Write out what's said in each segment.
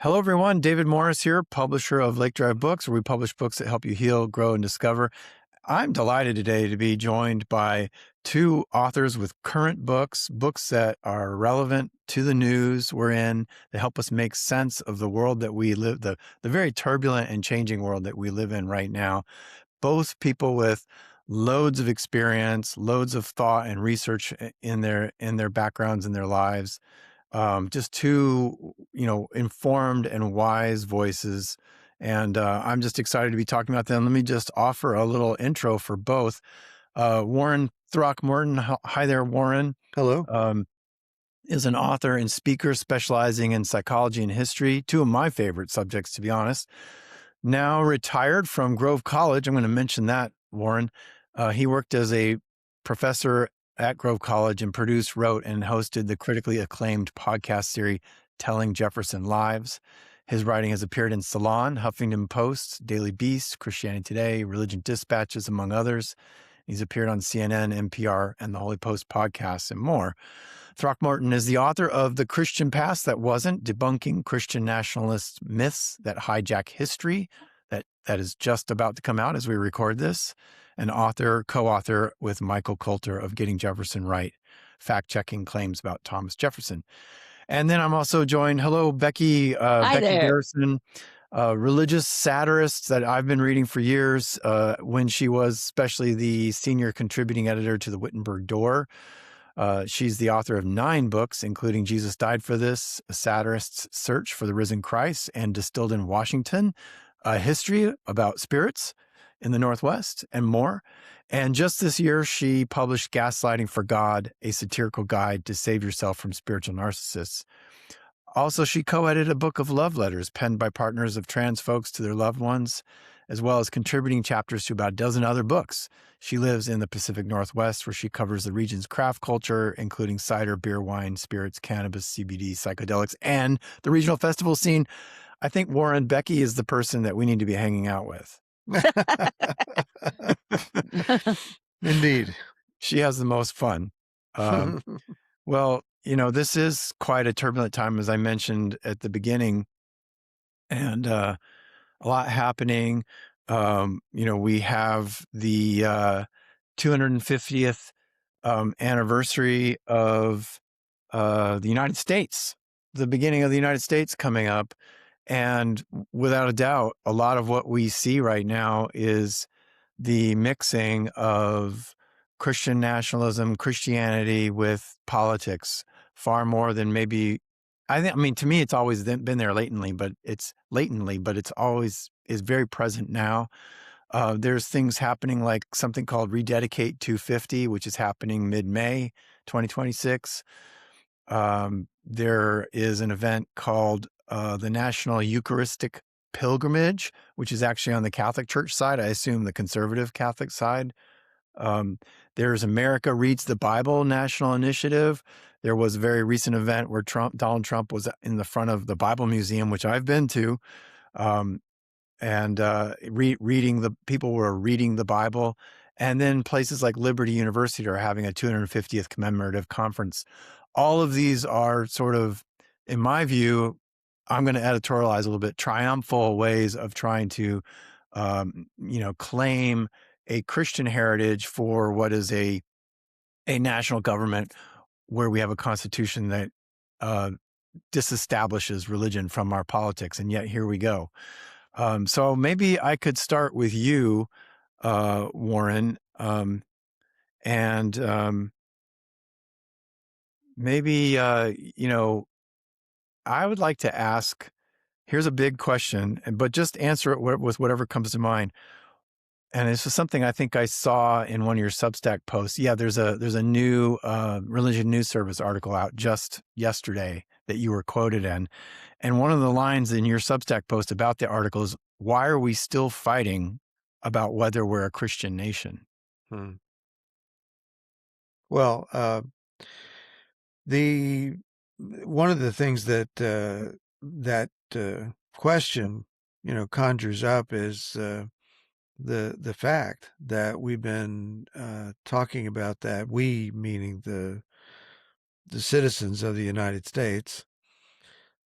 Hello, everyone. David Morris here, publisher of Lake Drive Books, where we publish books that help you heal, grow, and discover. I'm delighted today to be joined by two authors with current books, books that are relevant to the news we're in, that help us make sense of the world that we live, the very turbulent and changing world that we live in right now. Both people with loads of experience, loads of thought and research in their backgrounds, in their lives. Just two, informed and wise voices. And I'm just excited to be talking about them. Let me just offer a little intro for both. Warren Throckmorton, hi there, Warren, Hello. is an author and speaker specializing in psychology and history, two of my favorite subjects, to be honest. Now retired from Grove College. I'm going to mention that, Warren. He worked as a professor at Grove College and produced, wrote, and hosted the critically acclaimed podcast series Telling Jefferson Lives. His writing has appeared in Salon, Huffington Post, Daily Beast, Christianity Today, Religion Dispatches, among others. He's appeared on CNN, NPR, and the Holy Post podcasts, and more. Throckmorton is the author of The Christian Past That Wasn't, Debunking Christian Nationalist Myths That Hijack History, that is just about to come out as we record this, an author, co-author with Michael Coulter of Getting Jefferson Right, fact-checking claims about Thomas Jefferson. And then I'm also joined, hello, Becky there. Garrison, religious satirist that I've been reading for years, when she was especially the senior contributing editor to the Wittenberg Door. She's the author of 9 books, including Jesus Died for This, A Satirist's Search for the Risen Christ, and Distilled in Washington, a history about spirits in the Northwest, and more. And just this year, she published Gaslighting for God, a satirical guide to save yourself from spiritual narcissists. Also, she co-edited a book of love letters penned by partners of trans folks to their loved ones, as well as contributing chapters to about a dozen other books. She lives in the Pacific Northwest, where she covers the region's craft culture, including cider, beer, wine, spirits, cannabis, CBD, psychedelics, and the regional festival scene. I think, Warren, Becky is the person that we need to be hanging out with. Indeed. She has the most fun. Well, this is quite a turbulent time, as I mentioned at the beginning, and a lot happening. We have the 250th anniversary of the United States, the beginning of the United States coming up. And without a doubt, a lot of what we see right now is the mixing of Christian nationalism, Christianity with politics, far more than maybe, to me, it's always been there latently, but it's always is very present now. There's things happening like something called Rededicate 250, which is happening mid-May 2026. There is an event called the National Eucharistic Pilgrimage, which is actually on the Catholic Church side. I assume the conservative Catholic side. There's America Reads the Bible National Initiative. There was a very recent event where Donald Trump was in the front of the Bible Museum, which I've been to, and people were reading the Bible. And then places like Liberty University are having a 250th commemorative conference. All of these are sort of, in my view, I'm going to editorialize a little bit, triumphal ways of trying to, claim a Christian heritage for what is a national government where we have a constitution that disestablishes religion from our politics. And yet here we go. So maybe I could start with you, Warren, and maybe, I would like to ask, here's a big question, but just answer it with whatever comes to mind. And this is something I think I saw in one of your Substack posts. Yeah, there's a new Religion News Service article out just yesterday that you were quoted in. And one of the lines in your Substack post about the article is, why are we still fighting about whether we're a Christian nation? Well, one of the things that that question, conjures up is the fact that we've been talking about that, we meaning the citizens of the United States,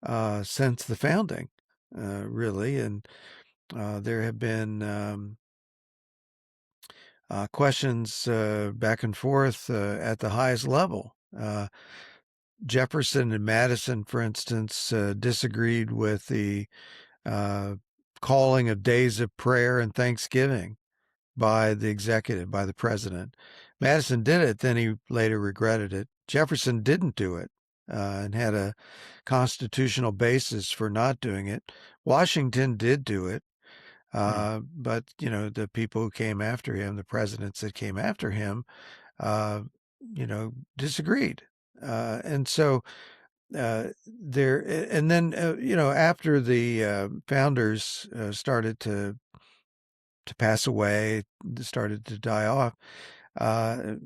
since the founding, really. And there have been questions back and forth at the highest level. Jefferson and Madison, for instance, disagreed with the calling of days of prayer and thanksgiving by the executive, by the president. Madison did it, then he later regretted it. Jefferson didn't do it and had a constitutional basis for not doing it. Washington did do it, but the people who came after him, the presidents that came after him, disagreed. And so there, and then after the founders started to pass away, started to die off,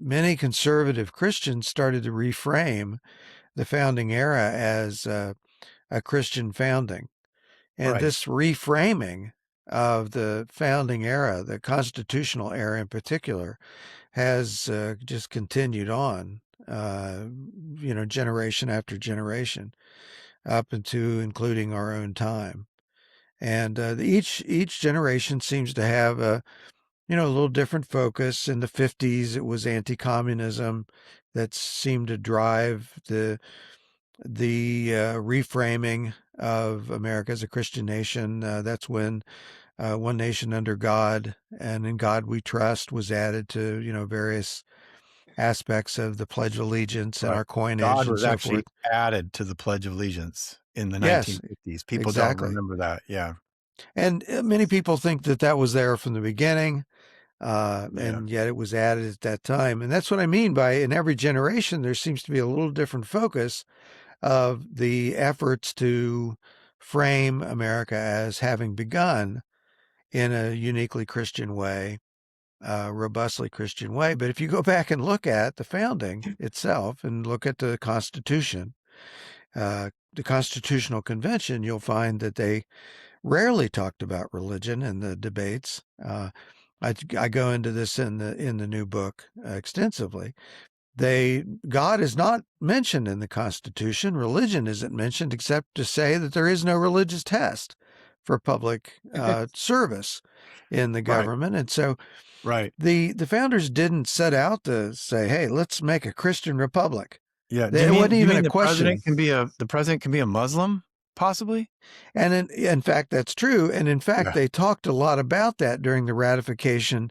many conservative Christians started to reframe the founding era as a Christian founding. And this reframing of the founding era, the constitutional era in particular, has just continued on, generation after generation, up into including our own time. And each generation seems to have a little different focus. In the 50s, it was anti-communism that seemed to drive the reframing of America as a Christian nation. That's when One Nation Under God and In God We Trust was added to various aspects of the Pledge of Allegiance and our coinage God and was so actually forth. added to the Pledge of Allegiance in the Yes, 1950s. People don't exactly. remember that. Yeah. And many people think that was there from the beginning. Yeah. And yet it was added at that time. And that's what I mean by in every generation, there seems to be a little different focus of the efforts to frame America as having begun in a uniquely Christian way, robustly Christian way. But if you go back and look at the founding itself and look at the Constitution, the Constitutional Convention, you'll find that they rarely talked about religion in the debates. I go into this in the new book extensively. God is not mentioned in the Constitution. Religion isn't mentioned except to say that there is no religious test for public service in the government. And so the founders didn't set out to say, hey, let's make a Christian republic. Yeah. It wasn't even a the question. president can be a Muslim, possibly? And in fact, that's true. And in fact, they talked a lot about that during the ratification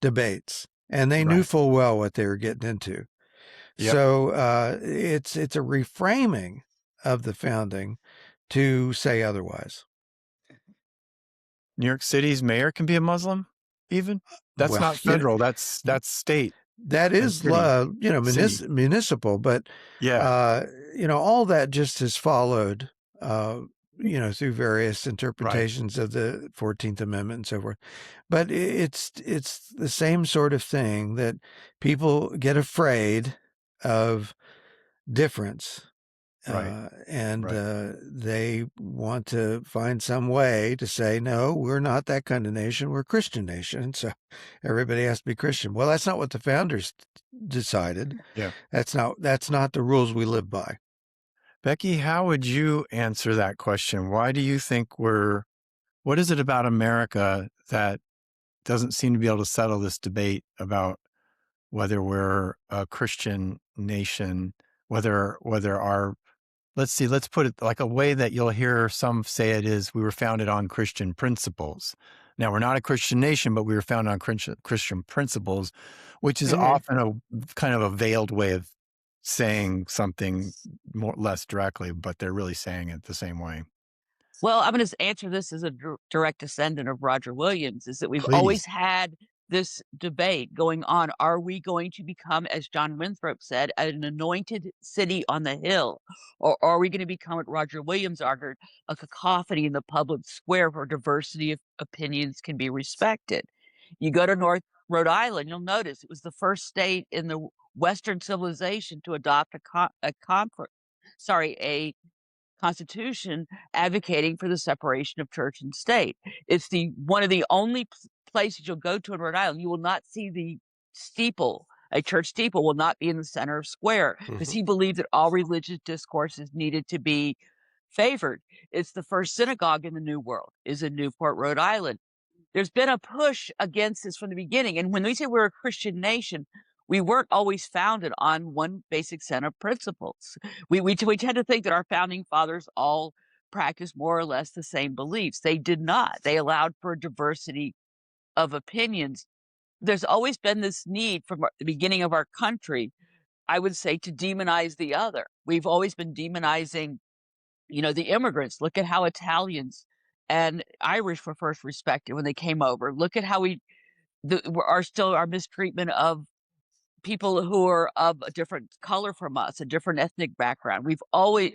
debates, and they knew full well what they were getting into. Yep. So it's a reframing of the founding to say otherwise. New York City's mayor can be a Muslim, even? That's not federal. That's state. That is, municipal. But, all that just has followed, through various interpretations of the 14th Amendment and so forth. But it's the same sort of thing that people get afraid of difference. And they want to find some way to say, no, we're not that kind of nation. We're a Christian nation. So everybody has to be Christian. Well, that's not what the founders decided. Yeah. That's not the rules we live by. Becky, how would you answer that question? Why do you think what is it about America that doesn't seem to be able to settle this debate about whether we're a Christian nation, whether our, let's put it like a way that you'll hear some say it is, we were founded on Christian principles. Now, we're not a Christian nation, but we were founded on Christian principles, which is often a kind of a veiled way of saying something less directly, but they're really saying it the same way. Well, I'm going to answer this as a direct descendant of Roger Williams, is that we've always had this debate going on. Are we going to become, as John Winthrop said, an anointed city on the hill? Or are we going to become, what Roger Williams argued, a cacophony in the public square where diversity of opinions can be respected? You go to North Rhode Island, you'll notice it was the first state in the Western civilization to adopt a constitution advocating for the separation of church and state. It's one of the only places you'll go to in Rhode Island. You will not see the steeple. A church steeple will not be in the center of square, because he believed that all religious discourses needed to be favored. It's the first synagogue in the New World, is in Newport, Rhode Island. There's been a push against this from the beginning. And when we say we're a Christian nation, we weren't always founded on one basic set of principles. We tend to think that our founding fathers all practiced more or less the same beliefs. They did not. They allowed for a diversity of opinions. There's always been this need from the beginning of our country, I would say, to demonize the other. We've always been demonizing, the immigrants. Look at how Italians and Irish were first respected when they came over. Look at how our mistreatment of people who are of a different color from us, a different ethnic background. We've always,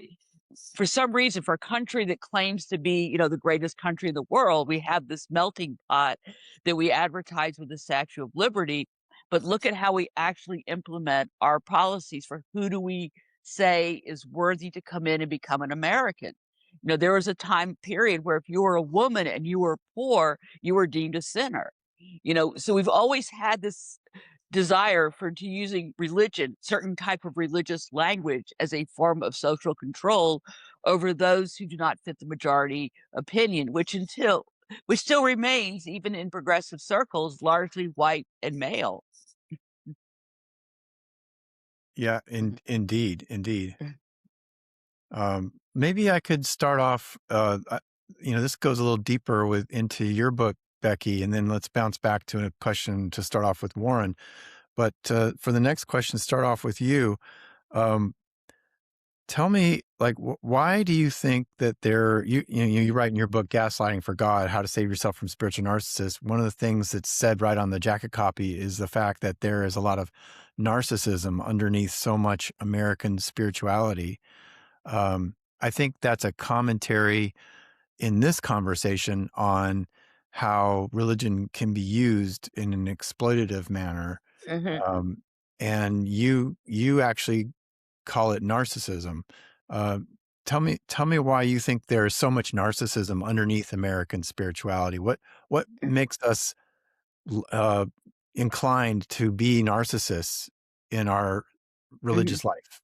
for some reason, for a country that claims to be, the greatest country in the world, we have this melting pot that we advertise with the Statue of Liberty. But look at how we actually implement our policies for who do we say is worthy to come in and become an American. There was a time period where if you were a woman and you were poor, you were deemed a sinner. So we've always had this desire to using religion, certain type of religious language, as a form of social control over those who do not fit the majority opinion, which still remains, even in progressive circles, largely white and male. Yeah, indeed. Maybe I could start off, this goes a little deeper into your book, Becky, and then let's bounce back to a question to start off with Warren. But for the next question, start off with you. Tell me, like, why do you think that you write in your book, Gaslighting for God, How to Save Yourself from Spiritual Narcissists. One of the things that's said right on the jacket copy is the fact that there is a lot of narcissism underneath so much American spirituality. I think that's a commentary in this conversation on how religion can be used in an exploitative manner. Mm-hmm. And you actually call it narcissism. Tell me why you think there is so much narcissism underneath American spirituality. What makes us inclined to be narcissists in our religious life?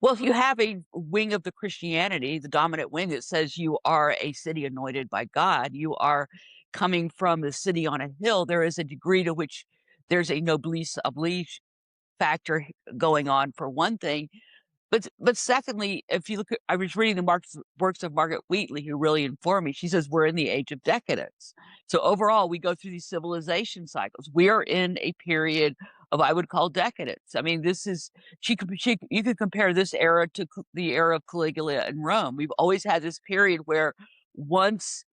Well, if you have a wing of the Christianity, the dominant wing that says you are a city anointed by God, you are coming from the city on a hill, there is a degree to which there's a noblesse oblige factor going on, for one thing. But secondly, if you look at, I was reading the works of Margaret Wheatley, who really informed me. She says we're in the age of decadence. So overall, we go through these civilization cycles. We are in a period of, I would call, decadence. I mean, you could compare this era to the era of Caligula in Rome. We've always had this period where once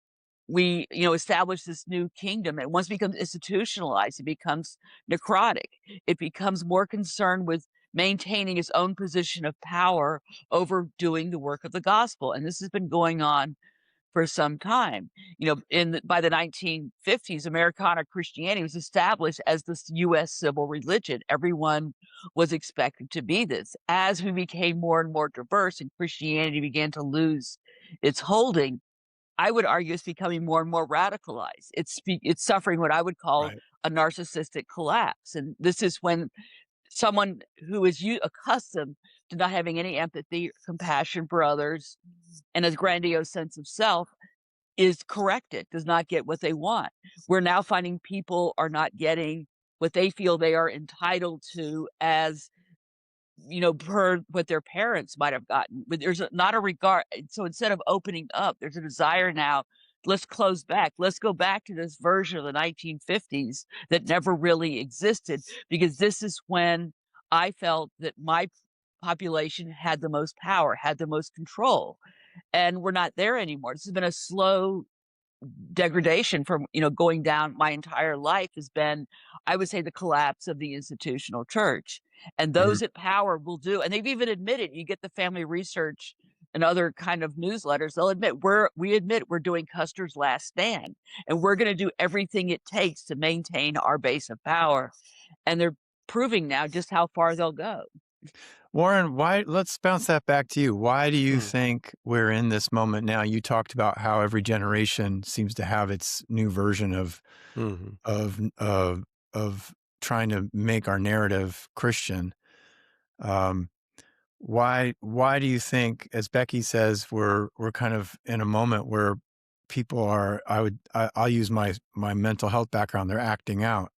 we, establish this new kingdom, and once it becomes institutionalized, it becomes necrotic. It becomes more concerned with maintaining its own position of power over doing the work of the gospel. And this has been going on for some time. By the 1950s, Americana Christianity was established as the U.S. civil religion. Everyone was expected to be this. As we became more and more diverse and Christianity began to lose its holding, I would argue it's becoming more and more radicalized. It's suffering what I would call a narcissistic collapse. And this is when someone who is accustomed to not having any empathy, compassion for others, and a grandiose sense of self is corrected, does not get what they want. We're now finding people are not getting what they feel they are entitled to, as per what their parents might have gotten. But there's not a regard. So instead of opening up, there's a desire now, let's close back. Let's go back to this version of the 1950s that never really existed, because this is when I felt that my population had the most power, had the most control. And we're not there anymore. This has been a slow degradation from, going down. My entire life has been, I would say, the collapse of the institutional church. And those at power will do, and they've even admitted, you get the Family Research and other kind of newsletters, they'll admit we're doing Custer's last stand, and we're going to do everything it takes to maintain our base of power. And they're proving now just how far they'll go. Warren, let's bounce that back to you. Why do you think we're in this moment now? You talked about how every generation seems to have its new version of trying to make our narrative Christian. Why do you think, as Becky says, we're kind of in a moment where people are, I'll use my mental health background, they're acting out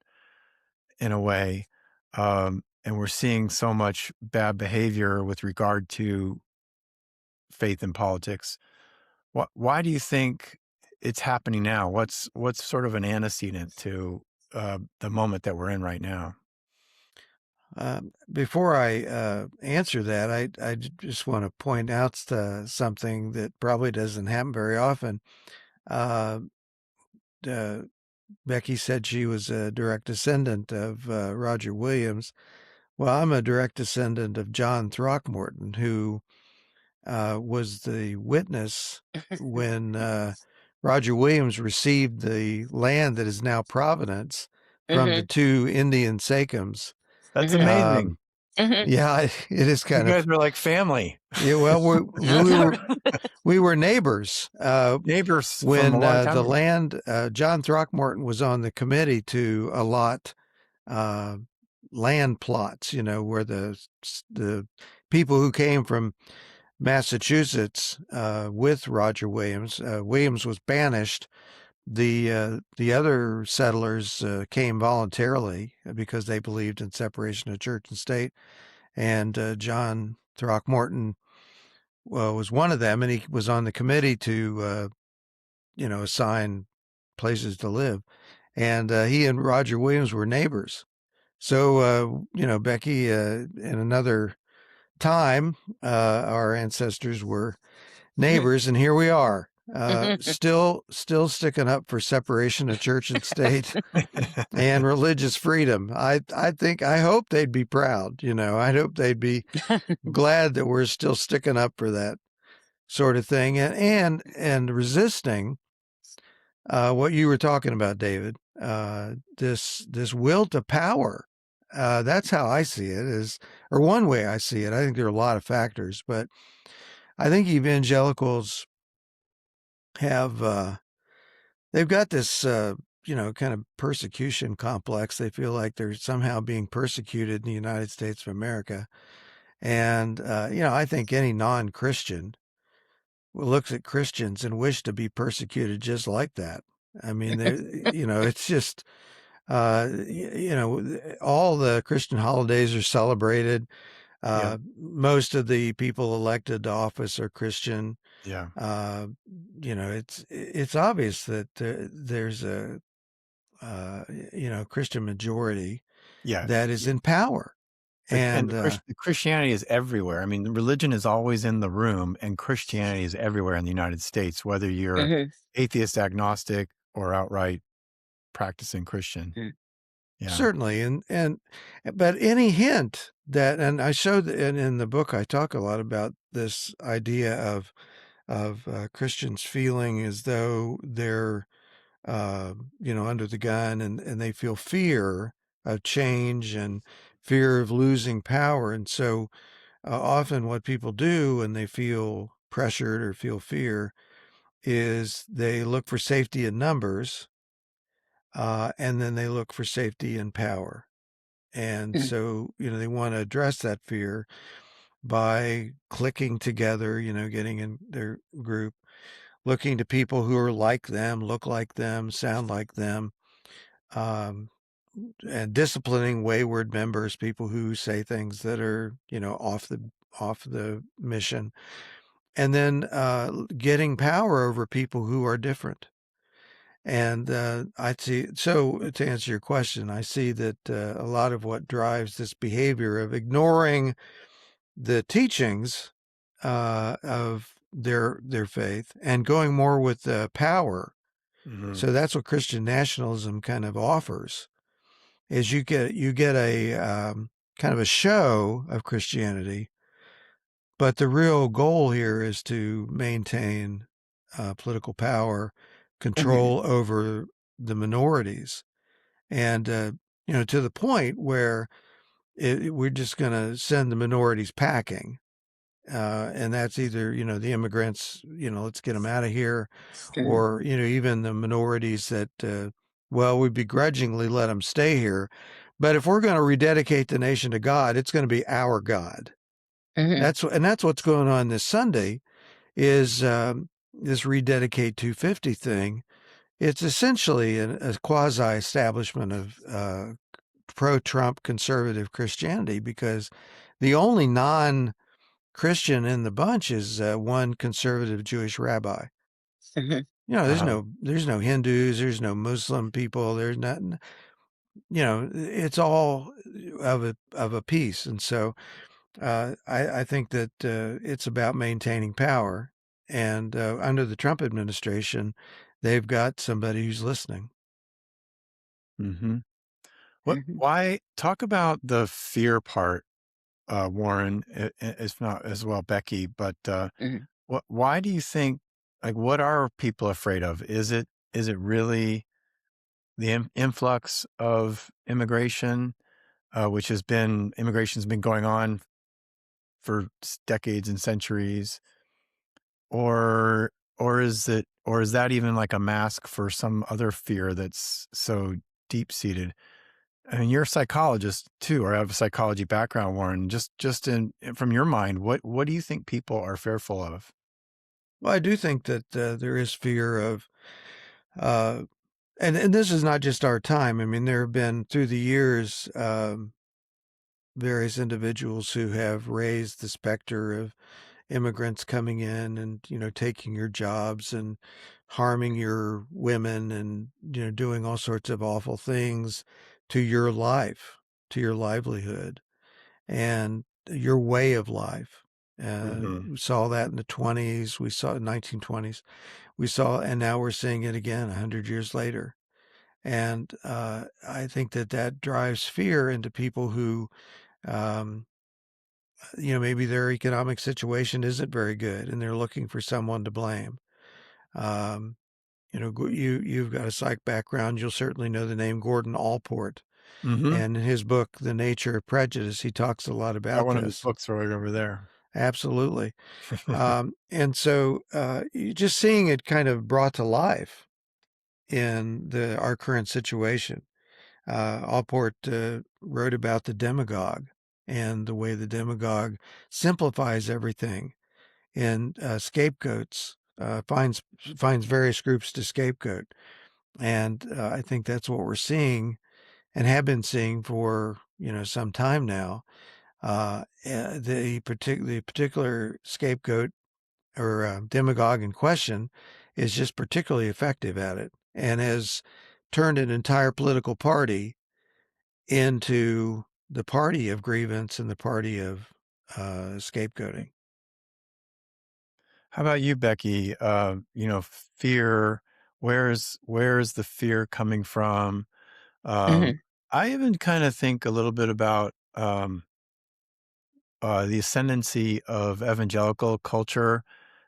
in a way, and we're seeing so much bad behavior with regard to faith and politics. Why do you think it's happening now? What's sort of an antecedent to the moment that we're in right now? Before I answer that, I just want to point out something that probably doesn't happen very often. Uh, Becky said she was a direct descendant of Roger Williams. Well, I'm a direct descendant of John Throckmorton, who was the witness when Roger Williams received the land that is now Providence from the two Indian sachems. That's amazing. Yeah, it is kind You of. guys were like family. Yeah, well, we were neighbors. Neighbors When from a long time the ago. land, John Throckmorton was on the committee to allot land plots. You know, where the people who came from Massachusetts with Roger Williams. Williams was banished. The other settlers came voluntarily because they believed in separation of church and state, and John Throckmorton was one of them, and he was on the committee to assign places to live, and he and Roger Williams were neighbors. So Becky, in another time, our ancestors were neighbors, and here we are, still sticking up for separation of church and state and religious freedom. I hope they'd be proud. I hope they'd be glad that we're still sticking up for that sort of thing, and resisting what you were talking about, David. This will to power. That's how I see it, or one way I see it. I think there are a lot of factors, but I think evangelicals have they've got this kind of persecution complex. They feel like they're somehow being persecuted in the United States of America, and I think any non-Christian looks at Christians and wish to be persecuted just like that. I mean, it's just all the Christian holidays are celebrated. Yeah. Most of the people elected to office are Christian. Yeah. It's obvious that there's a Christian majority that is in power. And Christianity is everywhere. I mean, religion is always in the room, and Christianity is everywhere in the United States, whether you're atheist, agnostic, or outright practicing Christian. Yeah. Certainly. But any hint that, and I showed in the book, I talk a lot about this idea of Christians feeling as though they're, under the gun, and they feel fear of change and fear of losing power. And so often what people do when they feel pressured or feel fear is they look for safety in numbers, and then they look for safety in power. And so, they want to address that fear by clicking together, getting in their group, looking to people who are like them, look like them, sound like them, and disciplining wayward members, people who say things that are, off the mission, and then getting power over people who are different. And I see, so to answer your question, I see that a lot of what drives this behavior of ignoring the teachings of their faith and going more with power. So that's what Christian nationalism kind of offers, is you get a kind of a show of Christianity, but the real goal here is to maintain political power, control over the minorities, and to the point where we're just going to send the minorities packing, and that's either the immigrants, let's get them out of here, or even the minorities that we begrudgingly let them stay here, but if we're going to rededicate the nation to God, it's going to be our God. That's what's going on this Sunday is this Rededicate 250 thing. It's essentially a quasi-establishment of pro-Trump conservative Christianity, because the only non-Christian in the bunch is one conservative Jewish rabbi. You know, there's no Hindus, there's no Muslim people, there's nothing. You know, it's all of a piece, and so I think that it's about maintaining power. And under the Trump administration, they've got somebody who's listening. Mm-hmm. Why talk about the fear part, Warren, if not as well, Becky, but why do you think, like, what are people afraid of? Is it really the influx of immigration, immigration's been going on for decades and centuries, or is that even like a mask for some other fear that's so deep seated? I mean, you're a psychologist too, or have a psychology background, Warren. Just from your mind, what do you think people are fearful of? Well, I do think that there is fear of, and this is not just our time. I mean, there have been through the years various individuals who have raised the specter of immigrants coming in and, you know, taking your jobs and harming your women and, you know, doing all sorts of awful things to your life, to your livelihood and your way of life. We saw that in the 20s. We saw it in 1920s. We saw, and now we're seeing it again 100 years later. And I think that drives fear into people who, um, you know, maybe their economic situation isn't very good and they're looking for someone to blame. Um, you know, you've got a psych background. You'll certainly know the name Gordon Allport. Mm-hmm. And in his book, The Nature of Prejudice, he talks a lot Got about one of his this. books right over there. Absolutely. And so just seeing it kind of brought to life in our current situation. Allport wrote about the demagogue and the way the demagogue simplifies everything and scapegoats, finds various groups to scapegoat. And I think that's what we're seeing and have been seeing for, you know, some time now. The particular scapegoat or demagogue in question is just particularly effective at it and has turned an entire political party into the party of grievance and the party of scapegoating. How about you, Becky? You know, fear. Where's the fear coming from? I even kind of think a little bit about the ascendancy of evangelical culture.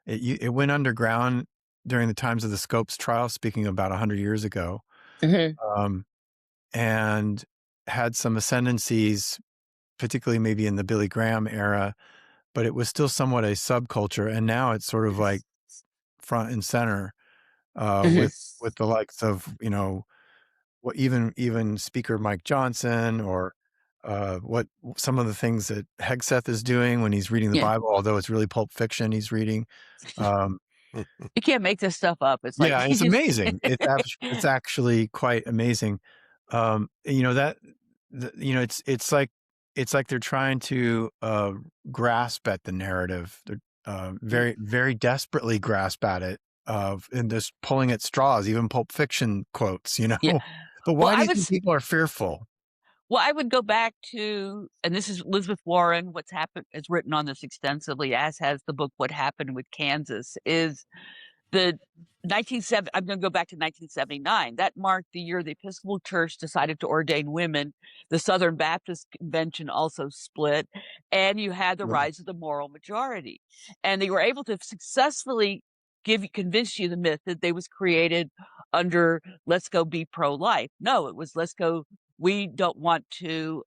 It went underground during the times of the Scopes trial, speaking about 100 years ago, um, and had some ascendancies, particularly maybe in the Billy Graham era, but it was still somewhat a subculture. And now it's sort of like front and center with the likes of, you know, what even Speaker Mike Johnson, or what some of the things that Hegseth is doing when he's reading the Yeah. Bible, although it's really Pulp Fiction he's reading. Um, You can't make this stuff up. It's like yeah, you it's just amazing. It's actually quite amazing. You know that you know it's like they're trying to grasp at the narrative. They're very desperately grasp at it, and just pulling at straws, even Pulp Fiction quotes. You yeah. know, but Well, why do you think people are fearful? I would go back to, and this is Elizabeth Warren, What's Happened, has written on this extensively, as has the book What Happened with Kansas, is the 1970, I'm going to go back to 1979. That marked the year the Episcopal Church decided to ordain women. The Southern Baptist Convention also split, and you had the rise of the moral majority. And they were able to successfully convince you the myth that they was created under let's go be pro-life. No, it was let's go. We don't want to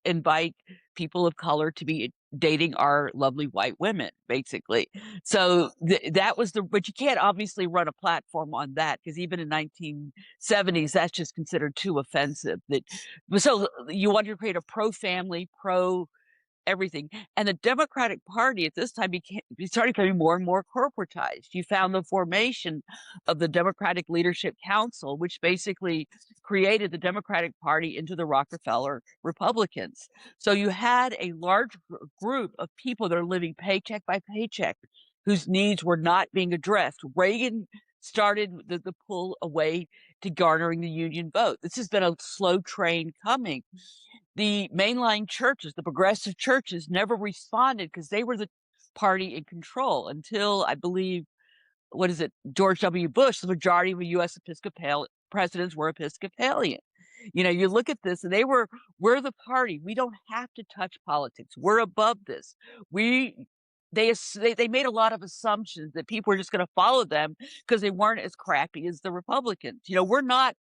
invite people of color to be dating our lovely white women, basically. So that was but you can't obviously run a platform on that, because even in 1970s, that's just considered too offensive. So you want to create a pro-family, pro everything. And the Democratic Party at this time started becoming more and more corporatized. You found the formation of the Democratic Leadership Council, which basically created the Democratic Party into the Rockefeller Republicans. So you had a large group of people that are living paycheck by paycheck, whose needs were not being addressed. Reagan started the pull away to garnering the union vote. This has been a slow train coming. The mainline churches, the progressive churches, never responded because they were the party in control until, I believe, George W. Bush. The majority of the U.S. Episcopal presidents were Episcopalian. You look at this, and we're the party. We don't have to touch politics. We're above this. They made a lot of assumptions that people were just going to follow them because they weren't as crappy as the Republicans. We're not.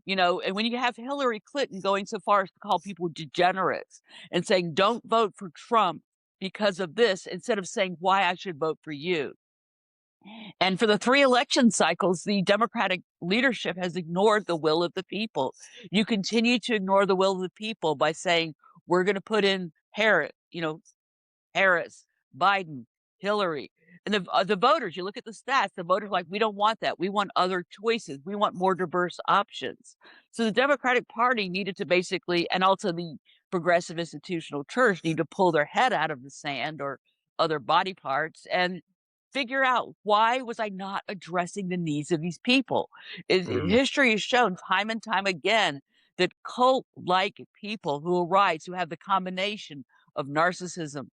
And when you have Hillary Clinton going so far as to call people degenerates and saying, don't vote for Trump because of this, instead of saying why I should vote for you. And for the 3 election cycles, the Democratic leadership has ignored the will of the people. You continue to ignore the will of the people by saying, we're going to put in Harris, Biden, Hillary. And the voters, you look at the stats, the voters are like, we don't want that. We want other choices. We want more diverse options. So the Democratic Party needed to basically, and also the progressive institutional church, need to pull their head out of the sand or other body parts and figure out, why was I not addressing the needs of these people? History has shown time and time again that cult-like people who arise, who have the combination of narcissism,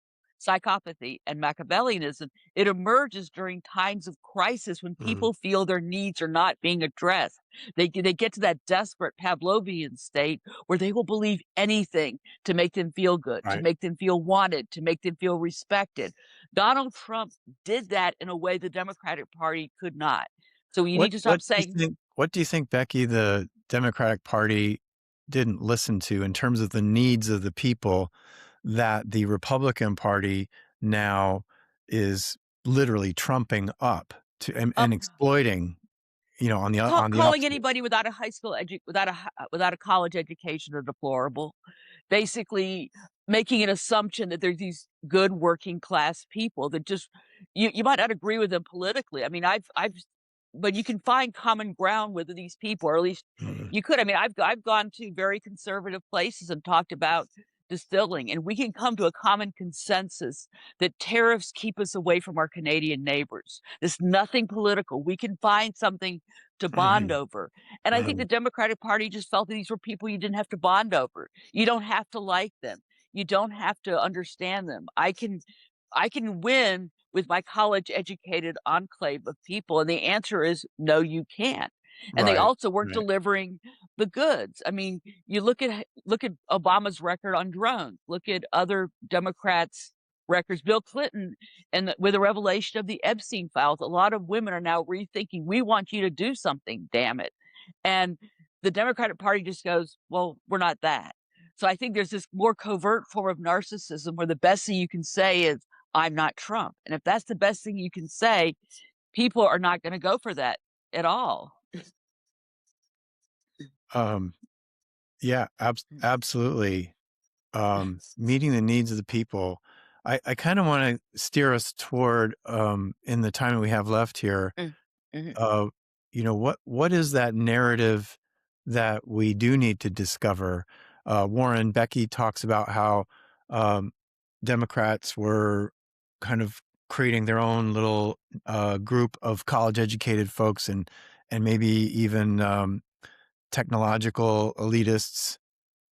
psychopathy, and Machiavellianism, it emerges during times of crisis when people feel their needs are not being addressed. They get to that desperate Pavlovian state where they will believe anything to make them feel good, to make them feel wanted, to make them feel respected. Donald Trump did that in a way the Democratic Party could not. So you need to stop saying. What do you think, Becky, the Democratic Party didn't listen to in terms of the needs of the people that the Republican Party now is literally trumping up to and exploiting, on the calling opposite. anybody without a high school without a college education are deplorable. Basically making an assumption that there's these good working class people that just you might not agree with them politically. I mean, but you can find common ground with these people, or at least you could. I mean, I've gone to very conservative places and talked about distilling, and we can come to a common consensus that tariffs keep us away from our Canadian neighbors. There's nothing political. We can find something to bond over. And I think the Democratic Party just felt that these were people you didn't have to bond over. You don't have to like them. You don't have to understand them. I can win with my college educated enclave of people. And the answer is no, you can't. And they also weren't delivering the goods. I mean, you look at Obama's record on drones, look at other Democrats' records, Bill Clinton, and with the revelation of the Epstein files, a lot of women are now rethinking, we want you to do something, damn it. And the Democratic Party just goes, well, we're not that. So I think there's this more covert form of narcissism where the best thing you can say is, I'm not Trump. And if that's the best thing you can say, people are not going to go for that at all. Yeah, absolutely. Meeting the needs of the people. I kind of want to steer us toward, in the time we have left here, what is that narrative that we do need to discover? Warren, Becky talks about how Democrats were kind of creating their own little group of college-educated folks and maybe even technological elitists,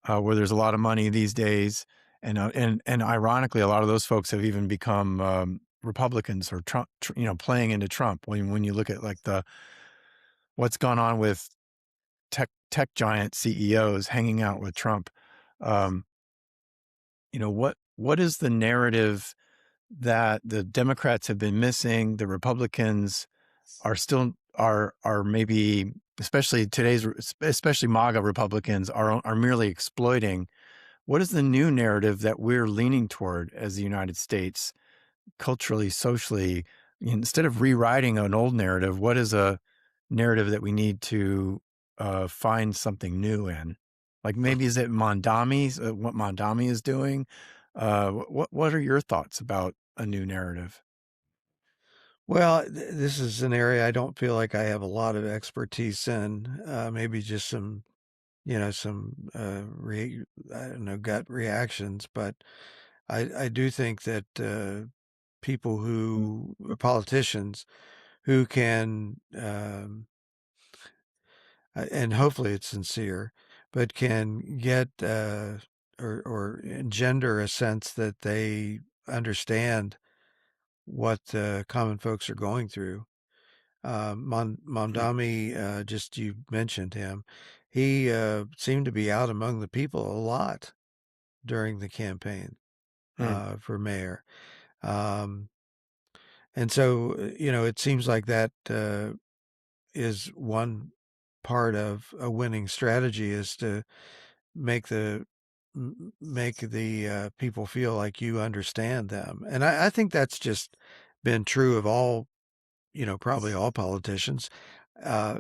where there's a lot of money these days, and ironically, a lot of those folks have even become Republicans or Trump, playing into Trump. When you look at like what's gone on with tech giant CEOs hanging out with Trump, what is the narrative that the Democrats have been missing, the Republicans are maybe, especially MAGA Republicans are merely exploiting? What is the new narrative that we're leaning toward as the United States, culturally, socially? Instead of rewriting an old narrative, what is a narrative that we need to find something new in? Like maybe is it Mondami's, what Mondami is doing? What are your thoughts about a new narrative? Well, this is an area I don't feel like I have a lot of expertise in. Maybe just some, I don't know, gut reactions. But I do think that people politicians who can, and hopefully it's sincere, but can get or engender a sense that they understand what common folks are going through. Mondami, just you mentioned him. He seemed to be out among the people a lot during the campaign for mayor. And so, it seems like that is one part of a winning strategy, is to make the people feel like you understand them. And I think that's just been true of all, probably all politicians. Uh,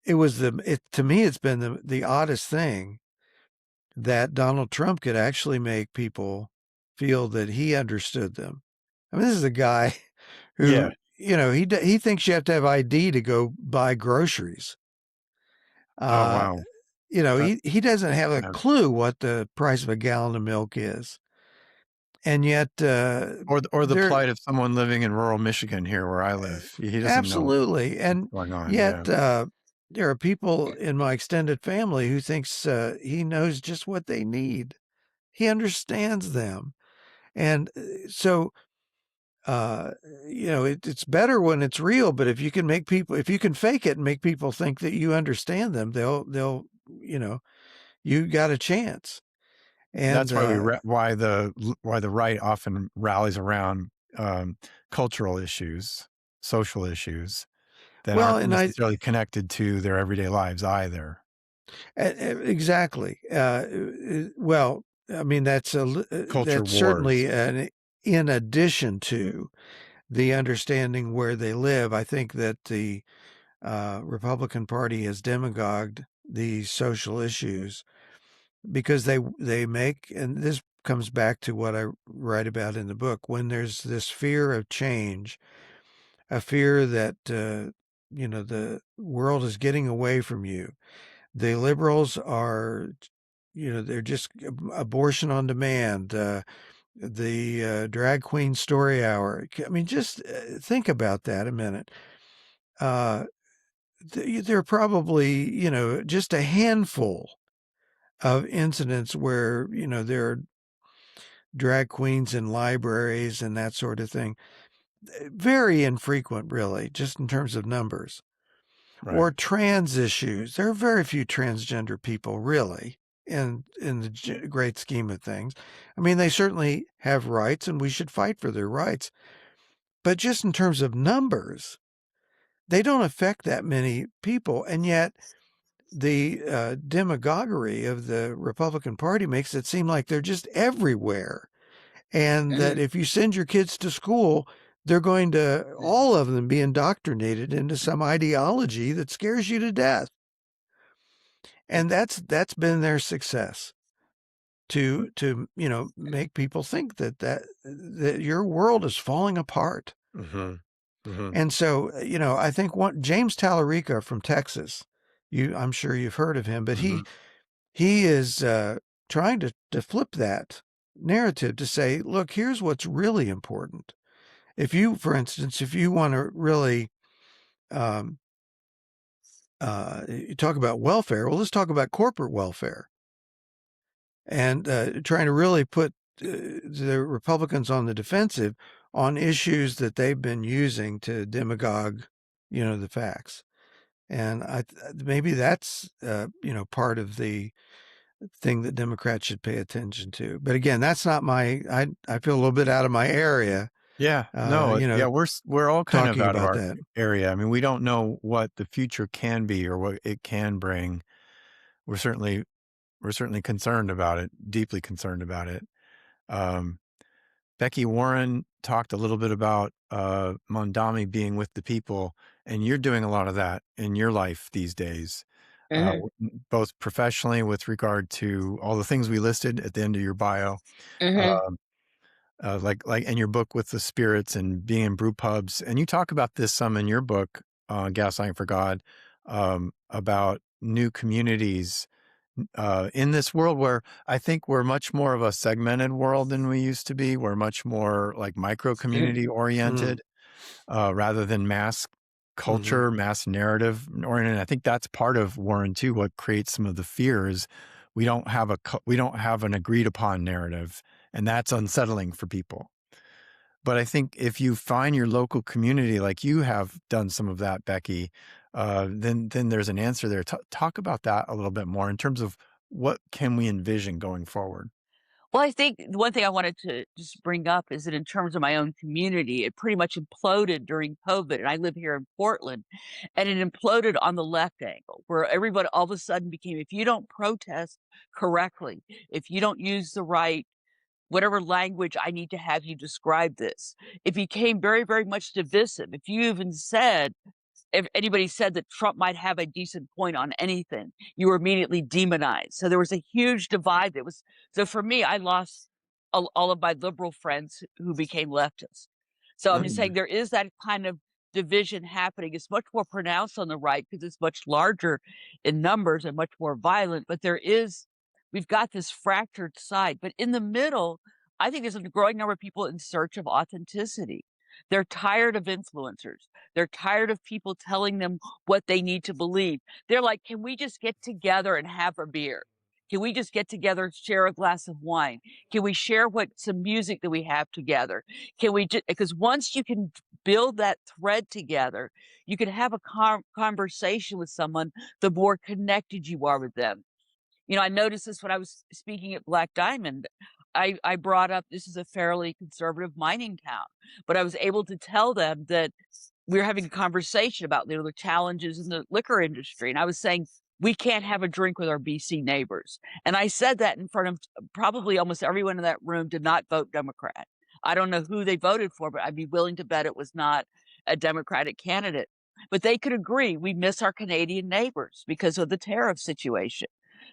to me, it's been the oddest thing that Donald Trump could actually make people feel that he understood them. I mean, this is a guy Yeah. who, he thinks you have to have ID to go buy groceries. Oh, wow. He doesn't have a Yeah. clue what the price of a gallon of milk is. And yet, Or the plight of someone living in rural Michigan here where I live. He doesn't know absolutely. what's And going on. yet, Yeah. there are people in my extended family who thinks he knows just what they need. He understands them. And so, it's better when it's real, but if you can fake it and make people think that you understand them, they'll, you got a chance. And That's why the right often rallies around cultural issues, social issues that well, aren't and necessarily connected to their everyday lives either. exactly. Well, I mean, that's Culture that's wars. certainly in addition to the understanding where they live. I think that the Republican Party has demagogued these social issues because they make, and this comes back to what I write about in the book, when there's this fear of change, a fear that the world is getting away from you. The liberals are, they're just abortion on demand. The drag queen story hour. I mean, just think about that a minute. There are probably, just a handful of incidents where, there are drag queens in libraries and that sort of thing. Very infrequent, really, just in terms of numbers. Right. Or trans issues. There are very few transgender people, really, in the great scheme of things. I mean, they certainly have rights, and we should fight for their rights. But just in terms of numbers, they don't affect that many people. And yet, the demagoguery of the Republican Party makes it seem like they're just everywhere. And that if you send your kids to school, they're going to, all of them, be indoctrinated into some ideology that scares you to death. And that's been their success, to make people think that your world is falling apart. Mm-hmm. Mm-hmm. And so, I think James Tallarica from Texas, I'm sure you've heard of him, but Mm-hmm. he is trying to flip that narrative to say, look, here's what's really important. For instance, if you want to really talk about welfare, well, let's talk about corporate welfare, and trying to really put the Republicans on the defensive on issues that they've been using to demagogue, the facts. And maybe that's, part of the thing that Democrats should pay attention to. But again, that's not I feel a little bit out of my area. Yeah. No. Yeah. We're all kind of Talking out of about our that. area. I mean, we don't know what the future can be or what it can bring. We're certainly concerned about it. Deeply concerned about it. Becky, Warren talked a little bit about Mondami being with the people, and you're doing a lot of that in your life these days. Mhm. both professionally with regard to all the things we listed at the end of your bio, Mhm. um, like in your book with the spirits and being in brew pubs, and you talk about this some in your book, Gaslighting for God, about new communities in this world where I think we're much more of a segmented world than we used to be. We're much more like micro community Mm. oriented rather than mass Mhm. culture, mass narrative oriented. I think that's part of Warren too. What creates some of the fears. We don't have an agreed upon narrative, and that's unsettling for people. But I think if you find your local community, like you have done some of that, Becky, then there's an answer there. Talk about that a little bit more in terms of what can we envision going forward. Well, I think one thing I wanted to just bring up is that in terms of my own community, it pretty much imploded during COVID, and I live here in Portland, and it imploded on the left angle, where everybody all of a sudden became, if you don't protest correctly, if you don't use the right whatever language I need to have you describe this, it became very, very much divisive. If you even said if anybody said that Trump might have a decent point on anything, you were immediately demonized. So there was a huge divide that was so for me, I lost all of my liberal friends who became leftists. So I'm just saying Mm. there is that kind of division happening. It's much more pronounced on the right because it's much larger in numbers and much more violent, but we've got this fractured side. But in the middle, I think there's a growing number of people in search of authenticity. They're tired of influencers. They're tired of people telling them what they need to believe. They're like, "Can we just get together and have a beer? Can we just get together and share a glass of wine? Can we share some music that we have together? Can we just because once you can build that thread together, you can have a conversation with someone, the more connected you are with them. I noticed this when I was speaking at Black Diamond. I brought up this is a fairly conservative mining town, but I was able to tell them that we were having a conversation about the challenges in the liquor industry, and I was saying we can't have a drink with our BC neighbors, and I said that in front of probably almost everyone in that room did not vote Democrat. I don't know who they voted for, but I'd be willing to bet it was not a Democratic candidate. But they could agree we miss our Canadian neighbors because of the tariff situation.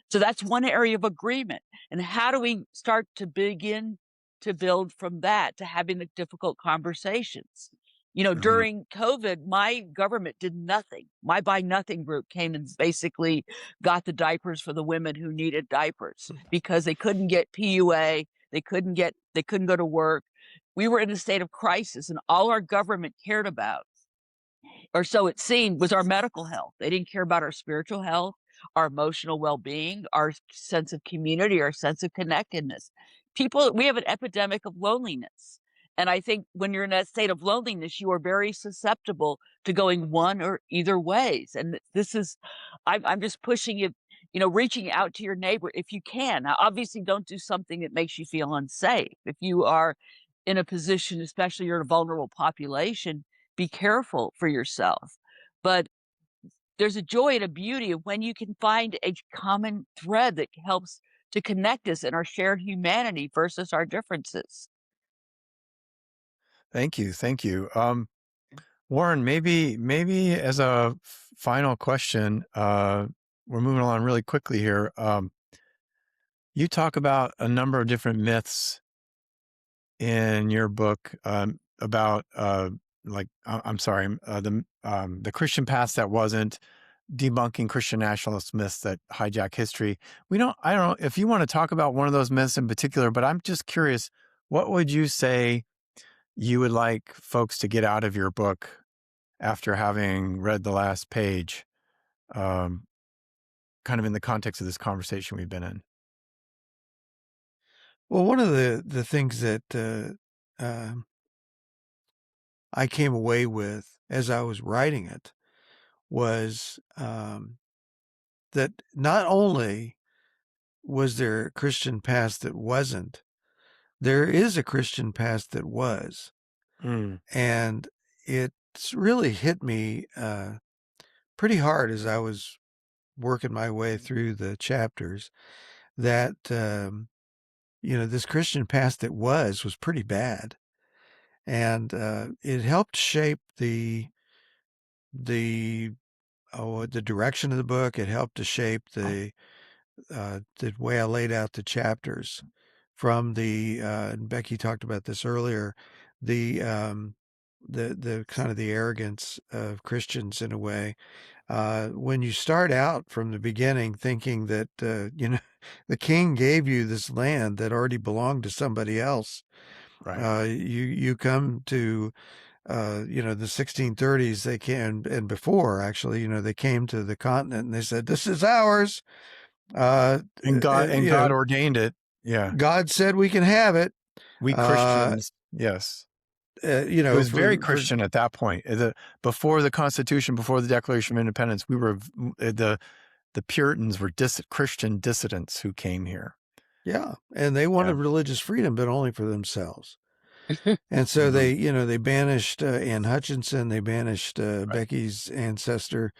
So that's one area of agreement. And how do we start to begin to build from that to having the difficult conversations? Uh-huh. During COVID, my government did nothing. My Buy Nothing group came and basically got the diapers for the women who needed diapers because they couldn't get PUA, they couldn't go to work. We were in a state of crisis, and all our government cared about, or so it seemed, was our medical health. They didn't care about our spiritual health, our emotional well-being, our sense of community, our sense of connectedness. We have an epidemic of loneliness. And I think when you're in that state of loneliness, you are very susceptible to going one or either ways. And I'm just pushing you, reaching out to your neighbor if you can. Now, obviously, don't do something that makes you feel unsafe. If you are in a position, especially you're in a vulnerable population, be careful for yourself. But there's a joy and a beauty of when you can find a common thread that helps to connect us in our shared humanity versus our differences. Thank you, thank you. Warren, maybe as a final question, we're moving along really quickly here. You talk about a number of different myths in your book about I'm sorry, the Christian past that wasn't debunking Christian nationalist myths that hijack history. I don't know if you want to talk about one of those myths in particular, but I'm just curious, what would you say you would like folks to get out of your book after having read the last page, um, kind of in the context of this conversation we've been in? Well, one of the things that I came away with as I was writing it was that not only was there a Christian past that wasn't, there is a Christian past that was. Mm. And it's really hit me pretty hard as I was working my way through the chapters that, this Christian past that was pretty bad. And it helped shape the the direction of the book. It helped to shape the way I laid out the chapters. From the and Becky talked about this earlier, the kind of the arrogance of Christians in a way. When you start out from the beginning thinking that the king gave you this land that already belonged to somebody else, Right. you come to the 1630s. They came, and before actually, they came to the continent and they said, "This is ours." And God ordained it. Yeah. God said we can have it. We Christians, yes. It was very Christian at that point. Before the Constitution, before the Declaration of Independence, we were the Puritans were Christian dissidents who came here. Yeah, and they wanted religious freedom, but only for themselves. And so they banished Anne Hutchinson. They banished Becky's ancestor,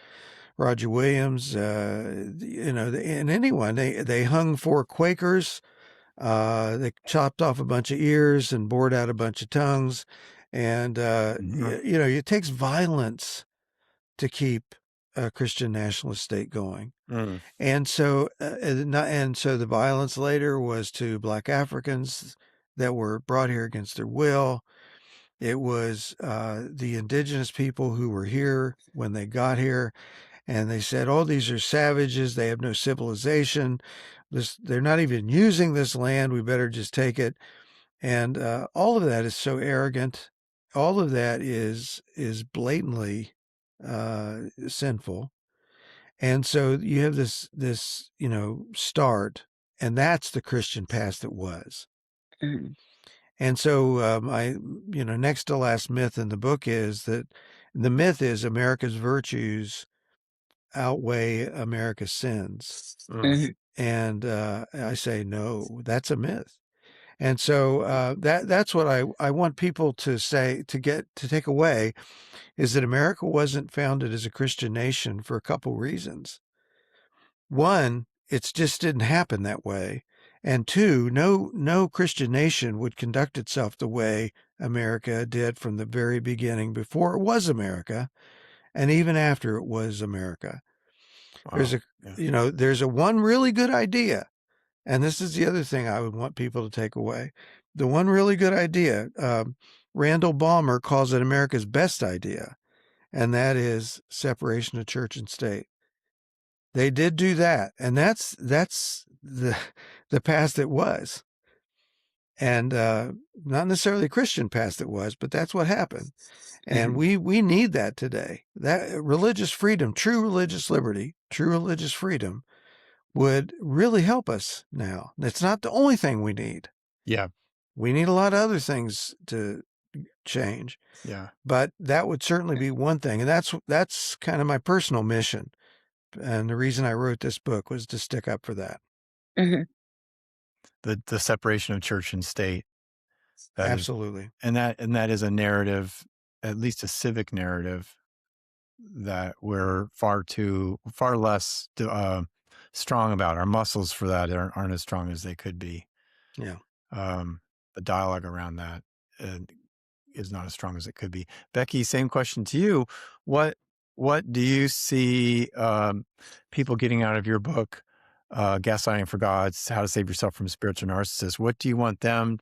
Roger Williams. And anyone. They hung 4 Quakers. They chopped off a bunch of ears and bored out a bunch of tongues. And, it takes violence to keep a Christian nationalist state going. And so, the violence later was to Black Africans that were brought here against their will. It was the indigenous people who were here when they got here. And they said, "Oh, these are savages. They have no civilization. They're not even using this land. We better just take it." And all of that is so arrogant. All of that is blatantly sinful. And so you have this start, and that's the Christian past that was. And so my next to last myth in the book is that the myth is America's virtues outweigh America's sins. And I say, no, that's a myth. And so that's what I want people to say, to take away, is that America wasn't founded as a Christian nation for a couple reasons. One, it just didn't happen that way. And two, no Christian nation would conduct itself the way America did from the very beginning, before it was America, and even after it was America. Wow. There's a one really good idea. And this is the other thing I would want people to take away. The one really good idea, Randall Balmer calls it America's best idea, and that is separation of church and state. They did do that, and that's the past that was. And not necessarily a Christian past that was, but that's what happened. And we need that today. That religious freedom, true religious liberty, true religious freedom would really help us now. It's not the only thing we need. Yeah. We need a lot of other things to change. Yeah. But that would certainly be one thing. And that's kind of my personal mission. And the reason I wrote this book was to stick up for that. The separation of church and state. Absolutely. And that is a narrative, at least a civic narrative, that we're far less strong about. Our muscles for that aren't as strong as they could be. Yeah. The dialogue around that is not as strong as it could be. Becky, same question to you. What do you see people getting out of your book, Gaslighting for God, How to Save Yourself from Spiritual Narcissists? What do you want them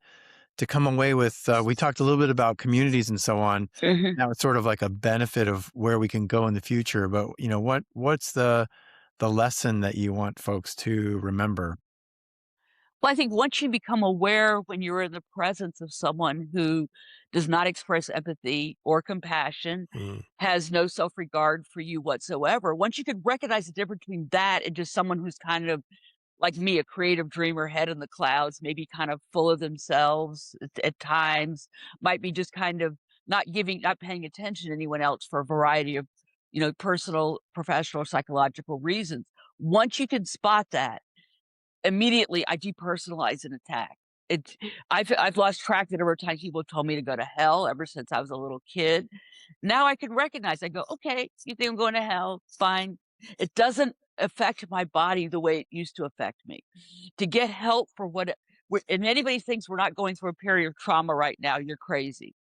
to come away with? We talked a little bit about communities and so on. Now it's sort of like a benefit of where we can go in the future. But what's the lesson that you want folks to remember? Well, I think once you become aware when you're in the presence of someone who does not express empathy or compassion, has no self-regard for you whatsoever, once you can recognize the difference between that and just someone who's kind of like me, a creative dreamer, head in the clouds, maybe kind of full of themselves at times, might be just kind of not paying attention to anyone else for a variety of, personal, professional, psychological reasons. Once you can spot that, immediately I depersonalize an attack. I've lost track the number of times people told me to go to hell ever since I was a little kid. Now I can recognize, I go, okay, you think I'm going to hell? Fine. It doesn't affect my body the way it used to affect me. To get help for and anybody thinks we're not going through a period of trauma right now, you're crazy.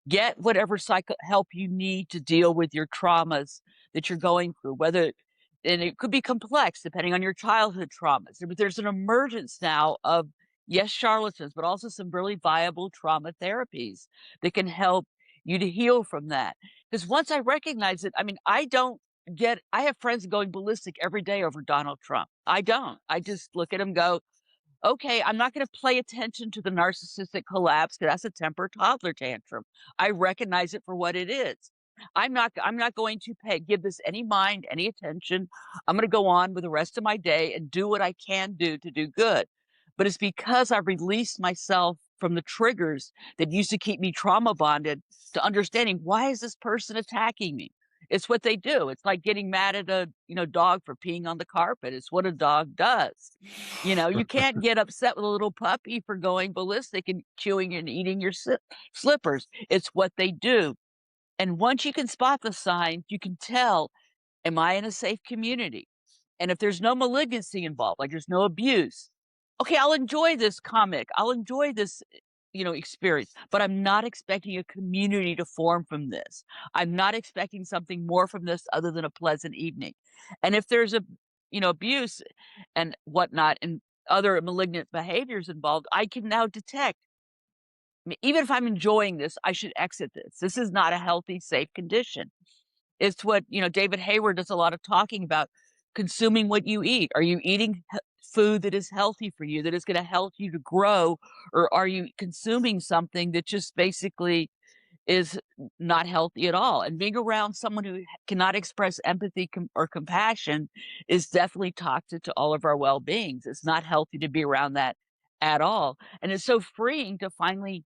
Get whatever help you need to deal with your traumas that you're going through, and it could be complex depending on your childhood traumas. But there's an emergence now of, yes, charlatans, but also some really viable trauma therapies that can help you to heal from that. Because once I recognize it, I mean, I have friends going ballistic every day over Donald Trump. I don't. I just look at him, go, okay, I'm not going to play attention to the narcissistic collapse because that's a temper toddler tantrum. I recognize it for what it is. I'm not going to give this any mind, any attention. I'm going to go on with the rest of my day and do what I can do to do good. But it's because I've released myself from the triggers that used to keep me trauma bonded to understanding, why is this person attacking me? It's what they do. It's like getting mad at a dog for peeing on the carpet. It's what a dog does. You can't get upset with a little puppy for going ballistic and chewing and eating your slippers. It's what they do. And once you can spot the signs, you can tell, am I in a safe community? And if there's no malignancy involved, like there's no abuse, okay, I'll enjoy this comic. I'll enjoy this, experience, but I'm not expecting a community to form from this. I'm not expecting something more from this other than a pleasant evening. And if there's abuse and whatnot and other malignant behaviors involved, I can now detect, even if I'm enjoying this, I should exit this. This is not a healthy, safe condition. It's what, David Hayward does a lot of talking about, consuming what you eat. Are you eating food that is healthy for you, that is going to help you to grow? Or are you consuming something that just basically is not healthy at all? And being around someone who cannot express empathy or compassion is definitely toxic to all of our well-beings. It's not healthy to be around that at all. And it's so freeing to finally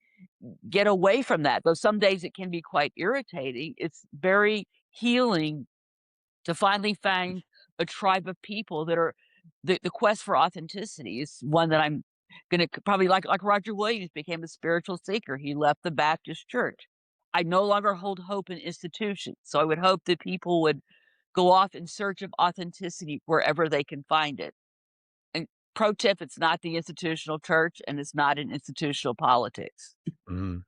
get away from that. Though some days it can be quite irritating, it's very healing to finally find a tribe of people that are the quest for authenticity is one that I'm going to probably like Roger Williams became a spiritual seeker. He left the Baptist church. I no longer hold hope in institutions. So I would hope that people would go off in search of authenticity wherever they can find it. And pro tip, it's not the institutional church and it's not in institutional politics. Mm.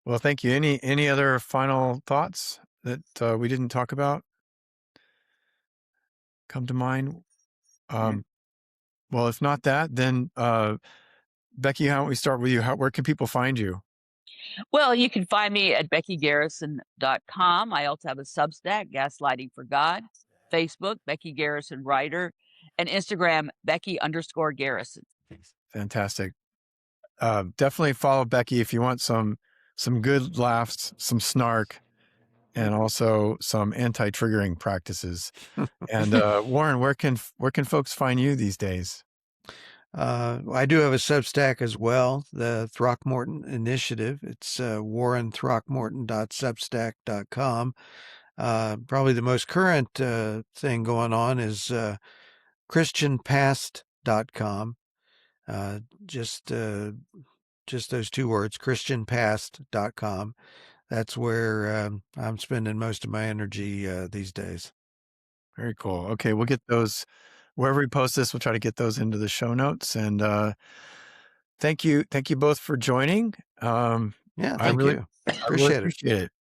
Well, thank you. Any other final thoughts that we didn't talk about come to mind? Well, if not that, then Becky, how don't we start with you? Where can people find you? Well, you can find me at BeckyGarrison.com. I also have a Substack, Gaslighting for God, Facebook, Becky Garrison Writer, and Instagram, Becky_Garrison. Fantastic. Definitely follow Becky if you want some good laughs, some snark, and also some anti-triggering practices. And Warren, where can folks find you these days? I do have a Substack as well, the Throckmorton Initiative. It's warrenthrockmorton.substack.com. Probably the most current thing going on is christianpast.com. Just those two words, christianpast.com. That's where I'm spending most of my energy these days. Very cool. Okay, we'll get those wherever we post this. We'll try to get those into the show notes. And thank you both for joining. Yeah, thank you. I really appreciate it.